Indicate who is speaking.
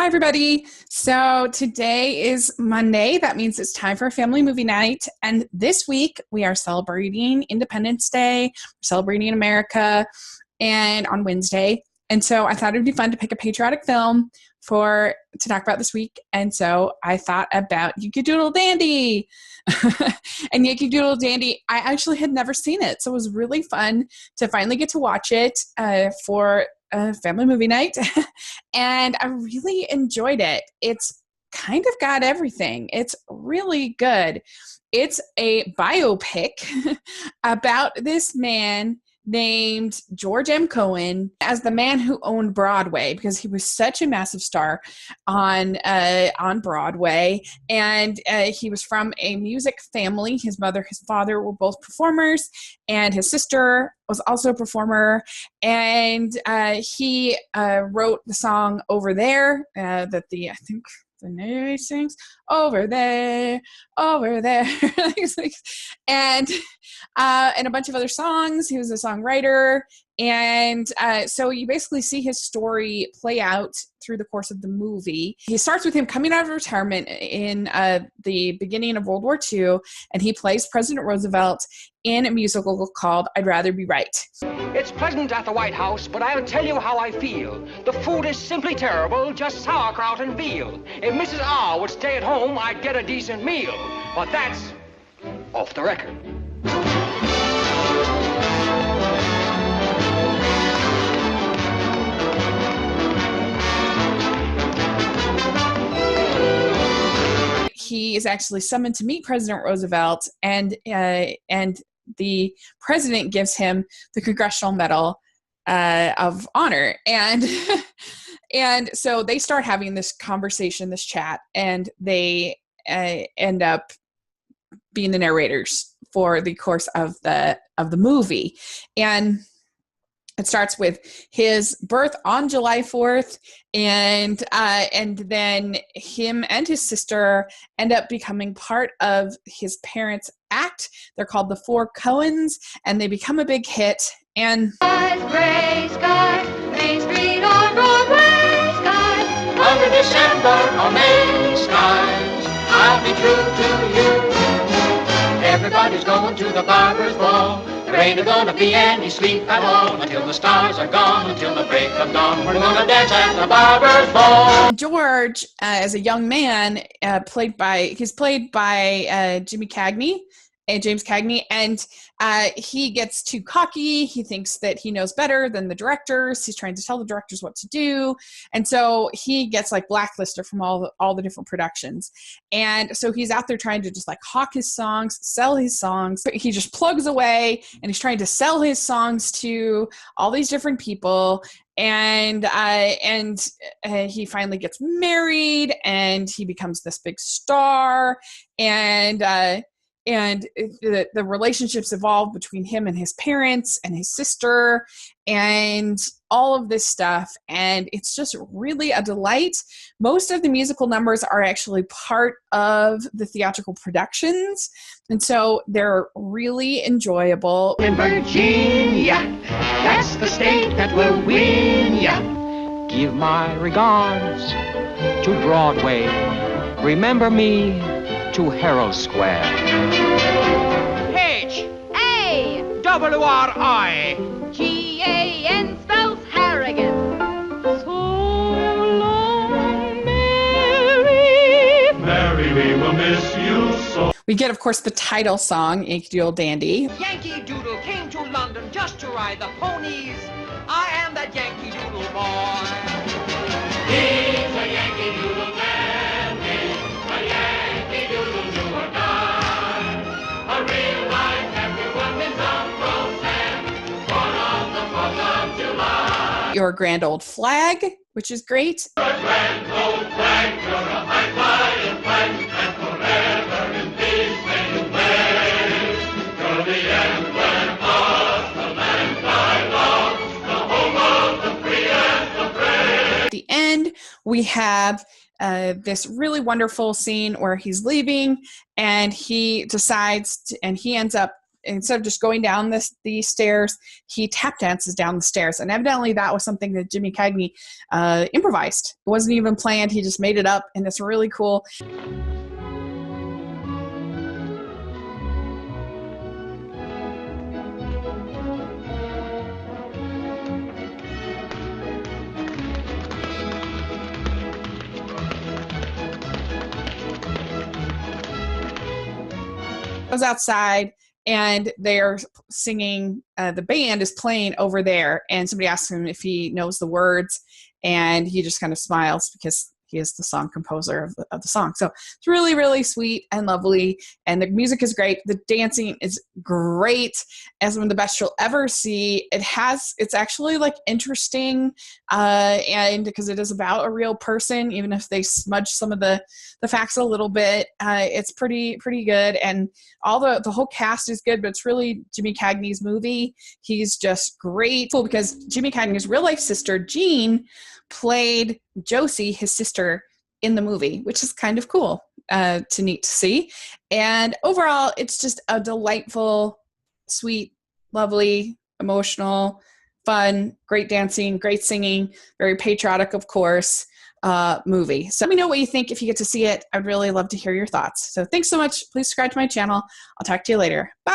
Speaker 1: everybody. So today is Monday. That means it's time for a family movie night. And this week we are celebrating Independence Day, we're celebrating America, and on Wednesday. And so I thought it would be fun to pick a patriotic film to talk about this week. And so I thought about Yankee Doodle Dandy. And Yankee Doodle Dandy, I actually had never seen it. So it was really fun to finally get to watch it for a family movie night. And I really enjoyed it. It's kind of got everything. It's really good. It's a biopic about this man named George M. Cohan as the man who owned Broadway, because he was such a massive star on Broadway, and he was from a music family. His mother, his father were both performers, and his sister was also a performer, and he wrote the song "Over There" that I think the Navy sings, over there, and a bunch of other songs. He was a songwriter, and so you basically see his story play out through the course of the movie. He starts with him coming out of retirement in the beginning of World War II, and he plays President Roosevelt in a musical called "I'd Rather Be Right."
Speaker 2: It's pleasant at the White House, but I'll tell you how I feel. The food is simply terrible, just sauerkraut and veal. If Mrs. R would stay at home, I'd get a decent meal. But that's off the record.
Speaker 1: He is actually summoned to meet President Roosevelt, and the president gives him the Congressional Medal of Honor, and and so they start having this conversation, this chat, and they end up being the narrators for the course of the movie. And it starts with his birth on July 4th, and then him and his sister end up becoming part of his parents' act. They're called the Four Cohens, and they become a big hit. And
Speaker 3: Gray skies, Main Street or Broadway skies, under December or May skies, I'll be true to you. Everybody's going to the barber's ball. There ain't gonna be any sleep at all until the stars are gone, until the break of dawn. We're gonna dance at the barber's ball.
Speaker 1: George, as a young man, played by Jimmy Cagney, James Cagney, and he gets too cocky. He thinks that he knows better than the directors. He's trying to tell the directors what to do, and so he gets like blacklisted from all the different productions. And so he's out there trying to just like hawk his songs, sell his songs. But he just plugs away, and he's trying to sell his songs to all these different people. And he finally gets married, and he becomes this big star, and the relationships evolve between him and his parents and his sister and all of this stuff. And it's just really a delight. Most of the musical numbers are actually part of the theatrical productions, and so they're really enjoyable.
Speaker 4: In Virginia, that's the state that will win ya. Give my regards to Broadway. Remember me to Herald Square.
Speaker 3: H-A-W-R-I G-A-N spells Harrigan. So long, Mary.
Speaker 5: Mary, we will miss you so.
Speaker 1: We get, of course, the title song, Yankee Doodle Dandy.
Speaker 2: Yankee Doodle came to London just to ride the ponies. I am that Yankee Doodle boy.
Speaker 5: He's a Yankee Doodle Dandy, a Yankee Doodle do or die. A real life everyone is on Roseanne, born on the 4th of July.
Speaker 1: Your Grand Old Flag, which is great.
Speaker 5: You're a grand old flag, you're a high-flying flag, and forever in peace may you wave. You're the emblem of the land I love, the home of the free and the brave.
Speaker 1: At the end, we have this really wonderful scene where he's leaving, and he decides and he ends up instead of just going down these stairs, he tap dances down the stairs. And evidently that was something that Jimmy Cagney improvised. It wasn't even planned. He just made it up, and it's really cool. Goes outside and they're singing, the band is playing over there, and somebody asks him if he knows the words, and he just kind of smiles because he is the song composer of the song. So it's really, really sweet and lovely, and the music is great. The dancing is great, as one of the best you'll ever see. It's actually like interesting, and because it is about a real person, even if they smudge some of the facts a little bit, it's pretty good, and all the whole cast is good. But it's really Jimmy Cagney's movie. He's just great because Jimmy Cagney's real life sister Jean played Josie, his sister, in the movie, which is kind of cool, neat to see. And overall, it's just a delightful, sweet, lovely, emotional, fun, great dancing, great singing, very patriotic, of course, movie. So let me know what you think if you get to see it. I'd really love to hear your thoughts. So thanks so much. Please subscribe to my channel. I'll talk to you later. Bye.